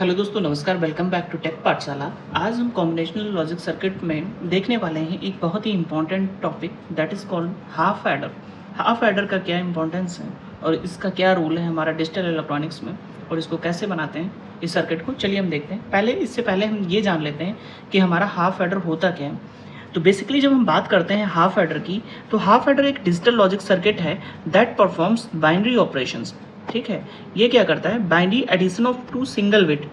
Hello दोस्तों, नमस्कार। Welcome back to take पाठशाला। आज हम कॉम्बिनेशनल लॉजिक सर्किट में देखने वाले हैं एक बहुत ही important topic that is called half adder. Half adder का क्या इंपॉर्टेंस है और इसका क्या रोल है हमारा डिजिटल इलेक्ट्रॉनिक्स में और इसको कैसे बनाते हैं इस सर्किट को, चलिए हम देखते हैं। इससे पहले हम ये जान लेते हैं कि हमारा हाफ एडर होता क्या है। तो बेसिकली जब हम बात करते हैं हाफ एडर की, तो हाफ एडर एक डिजिटल लॉजिक सर्किट है दैट परफॉर्म्स बाइनरी ऑपरेशंस। ठीक है, ये क्या करता है, binary addition of two single bit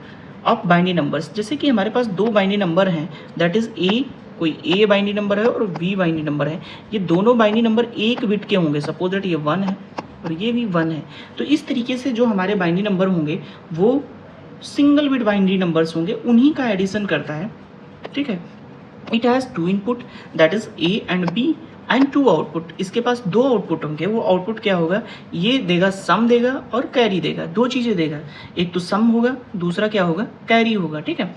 of binary numbers. जैसे कि हमारे पास दो बाइनरी नंबर हैं, दैट इज ए, कोई ए बाइनरी नंबर है और बी बाइनरी नंबर है। ये दोनों बाइनरी नंबर एक बिट के होंगे, सपोज दैट ये 1 है और ये भी 1 है। तो इस तरीके से जो हमारे बाइनरी नंबर होंगे वो सिंगल बिट बाइनरी नंबर्स होंगे, उन्हीं का एडिशन करता है। ठीक है, it has two input that is A and B and two output. इसके पास दो आउटपुट होंगे। वो आउटपुट क्या होगा, ये देगा, सम देगा और कैरी देगा। दो चीज़ें देगा, एक तो सम होगा, दूसरा क्या होगा, कैरी होगा। ठीक है,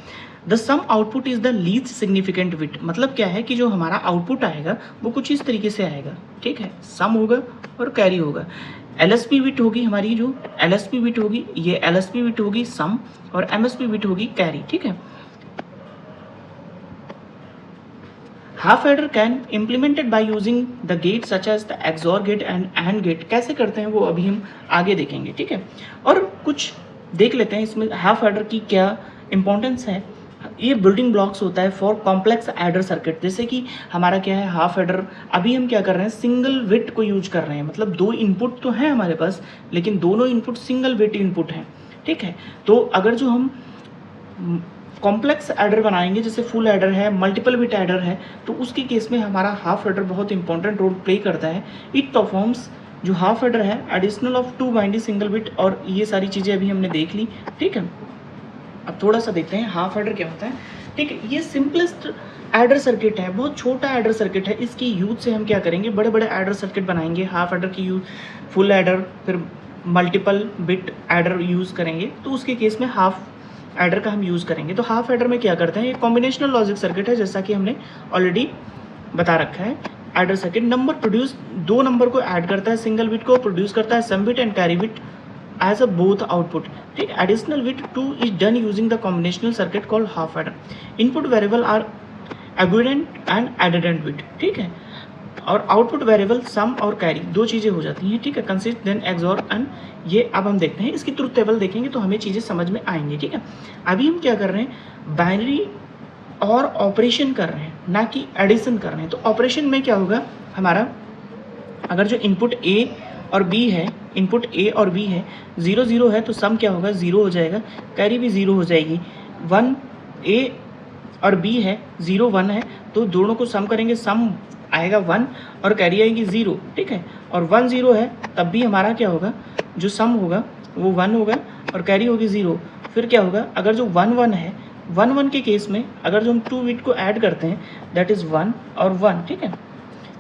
the sum output is the least significant bit. मतलब क्या है कि जो हमारा आउटपुट आएगा वो कुछ इस तरीके से आएगा। ठीक है, सम होगा और कैरी होगा। एलएसपी बिट होगी हमारी, जो एलएसपी बिट होगी, ये एलएसपी बिट होगी सम और एमएसपी बिट होगी कैरी। ठीक है, half adder can implemented by using the gate such as the XOR gate and AND gate. कैसे करते हैं वो अभी हम आगे देखेंगे। ठीक है, और कुछ देख लेते हैं इसमें हाफ एडर की क्या इंपॉर्टेंस है। ये बिल्डिंग ब्लॉक्स होता है फॉर कॉम्प्लेक्स एडर सर्किट। जैसे कि हमारा क्या है, हाफ एडर, अभी हम क्या कर रहे हैं, सिंगल बिट को यूज कर रहे हैं। मतलब दो इनपुट तो है हमारे पास, लेकिन दोनों इनपुट सिंगल बिट इनपुट हैं। ठीक है, तो अगर जो हम कॉम्प्लेक्स एडर बनाएंगे, जैसे फुल एडर है, मल्टीपल बिट एडर है, तो उसके केस में हमारा हाफ एडर बहुत इंपॉर्टेंट रोल प्ले करता है। इट परफॉर्म्स, जो हाफ एडर है, additional of two binary single bit, और ये सारी चीज़ें अभी हमने देख ली। ठीक है, अब थोड़ा सा देखते हैं हाफ एडर क्या होता है। ठीक है, ये सिंपलेस्ट एडर सर्किट है, बहुत छोटा एडर सर्किट है। इसकी यूज से हम क्या करेंगे, बड़े बड़े एडर सर्किट बनाएंगे। हाफ एडर की यूज, फुल एडर, फिर मल्टीपल बिट एडर यूज़ करेंगे, तो उसके केस में हाफ एडर का हम यूज़ करेंगे। तो हाफ एडर में क्या करते हैं, ये कॉम्बिनेशनल लॉजिक सर्किट है, जैसा कि हमने ऑलरेडी बता रखा है। एडर सर्किट नंबर प्रोड्यूस, दो नंबर को ऐड करता है, सिंगल बिट को प्रोड्यूस करता है, sum bit and carry bit as a both output. ठीक, additional bit 2 is done using the combinational circuit called half adder. Input variable are एग्रीडेंट and addend bit. ठीक है, और आउटपुट वेरिएबल सम और carry, दो चीज़ें हो जाती हैं। ठीक है, कंसिस्ट देन एक्सॉर एंड, ये अब हम देखते हैं, इसकी ट्रुथ टेबल देखेंगे तो हमें चीज़ें समझ में आएंगी। ठीक है, अभी हम क्या कर रहे हैं, बाइनरी और ऑपरेशन कर रहे हैं, ना कि एडिशन कर रहे हैं। तो ऑपरेशन में क्या होगा हमारा, अगर जो इनपुट ए और बी है, इनपुट ए और बी है, 0 0 है, तो सम क्या होगा, 0 हो जाएगा, कैरी भी 0 हो जाएगी। 1 ए और बी है, 0 1 है, तो दोनों को सम करेंगे, सम आएगा 1 और कैरी आएगी 0। ठीक है, और 1 0 है, तब भी हमारा क्या होगा, जो सम होगा वो 1 होगा और कैरी होगी 0। फिर क्या होगा, अगर जो 1 1 है, 1 1 के केस में अगर जो हम 2 बिट को ऐड करते हैं, दैट इज़ 1 और 1। ठीक है,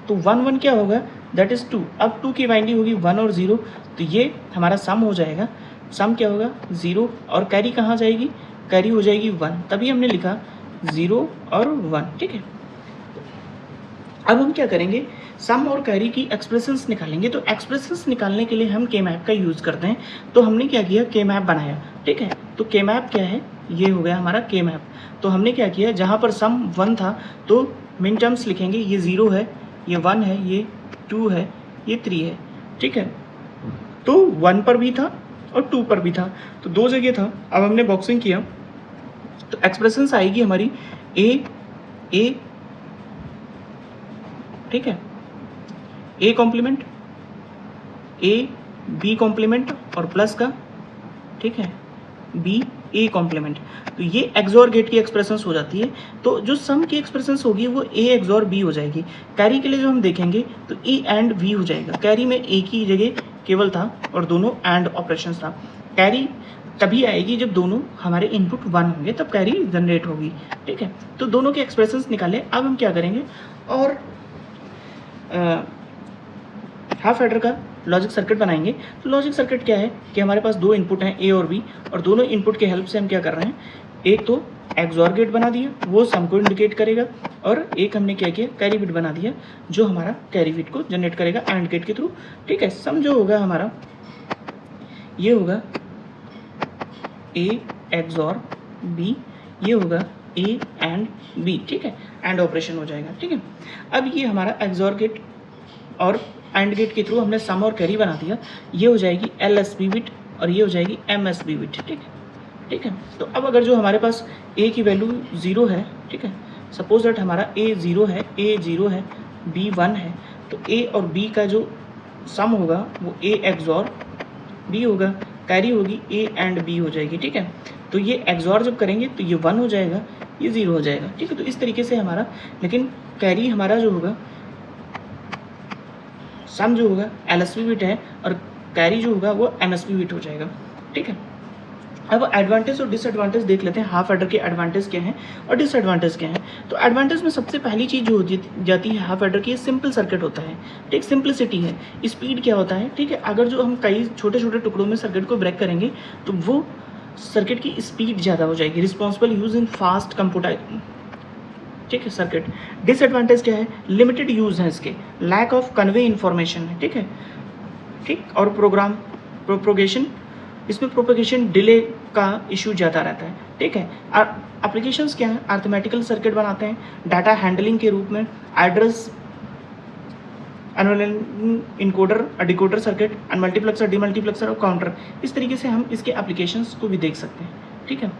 तो 1 1 क्या होगा, दैट इज़ 2। अब 2 की बाइनरी होगी 1 और 0, तो ये हमारा सम हो जाएगा। सम क्या होगा, 0, और कैरी कहाँ जाएगी, कैरी हो जाएगी 1, तभी हमने लिखा 0 और 1। ठीक है, अब हम क्या करेंगे, सम और कैरी की एक्सप्रेशंस निकालेंगे। तो एक्सप्रेशंस निकालने के लिए हम के मैप का यूज़ करते हैं। तो हमने क्या किया, के मैप बनाया। ठीक है, तो के मैप क्या है, ये हो गया हमारा के मैप। तो हमने क्या किया, जहाँ पर सम 1 था तो मिन टर्म्स लिखेंगे, ये 0 है, ये 1 है, ये 2 है, ये 3 है। ठीक है, तो 1 पर भी था और 2 पर भी था, तो दो जगह था। अब हमने बॉक्सिंग किया तो एक्सप्रेशंस आएगी हमारी ए, ठीक है, A complement, A B complement और प्लस का, ठीक है, बी ए कॉम्प्लीमेंट। तो ये एक्सॉर गेट की एक्सप्रेशंस हो जाती है। तो जो सम की एक्सप्रेशंस होगी वो ए एक्सॉर बी हो जाएगी। कैरी के लिए जो हम देखेंगे तो ए एंड बी हो जाएगा। कैरी में ए की जगह केवल था और दोनों एंड ऑपरेशन था। कैरी तभी आएगी जब दोनों हमारे इनपुट 1 होंगे, तब कैरी जनरेट होगी। ठीक है, तो दोनों के एक्सप्रेशंस निकाले। अब हम क्या करेंगे, और हाफ एडर का लॉजिक सर्किट बनाएंगे। तो लॉजिक सर्किट क्या है कि हमारे पास दो इनपुट हैं, ए और बी, और दोनों इनपुट के हेल्प से हम क्या कर रहे हैं, एक तो एक्सॉर गेट बना दिया, वो सम को इंडिकेट करेगा, और एक हमने क्या किया, कैरी बिट बना दिया, जो हमारा कैरी बिट को जनरेट करेगा एंड गेट के थ्रू। ठीक है, सम जो होगा हमारा, ये होगा ए XOR B, ये होगा A एंड B, ठीक है, एंड ऑपरेशन हो जाएगा, ठीक है। अब ये हमारा XOR गेट और एंड गेट के थ्रू हमने सम और कैरी बना दिया, ये हो जाएगी LSB बिट और ये हो जाएगी MSB बिट, ठीक है, ठीक है। तो अब अगर जो हमारे पास A की वैल्यू 0 है, ठीक है, सपोज दैट हमारा A 0 है, A 0 है, B 1 है, तो A और B का जो सम होगा वो A XOR B होगा, कैरी होगी A एंड B हो जाएगी, ठीक है। तो ये XOR जब करेंगे तो ये 1 हो जाएगा, ये 0 हो जाएगा, ठीक है। तो इस तरीके से हमारा, लेकिन कैरी हमारा जो होगा, सम जो होगा LSB बिट है और कैरी जो होगा वो MSB बिट हो जाएगा, ठीक है। अब एडवांटेज और डिसएडवांटेज देख लेते हैं, हाफ एडर के एडवांटेज क्या हैं और डिसएडवांटेज क्या हैं। तो एडवांटेज में सबसे पहली चीज़ जो होती जाती है हाफ एडर की, सिंपल सर्किट होता है, ठीक, सिंपलिसिटी है। स्पीड क्या होता है, ठीक है, अगर जो हम कई छोटे छोटे टुकड़ों में सर्किट को ब्रेक करेंगे तो वो सर्किट की स्पीड ज़्यादा हो जाएगी, responsible use in fast computer, ठीक है, सर्किट। डिसएडवांटेज क्या है, लिमिटेड यूज़ है इसके, लैक ऑफ कन्वे इन्फॉर्मेशन है, ठीक है, ठीक, और प्रोग्राम प्रोपोगेशन, इसमें प्रोपोगेशन डिले का इशू ज़्यादा रहता है, ठीक है। एप्लीकेशंस क्या है, अर्थमेटिकल सर्किट बनाते हैं, डाटा हैंडलिंग के रूप में, address encoder, decoder circuit, multiplexer, demultiplexer और काउंटर, इस तरीके से हम इसके एप्लीकेशंस को भी देख सकते हैं, ठीक है।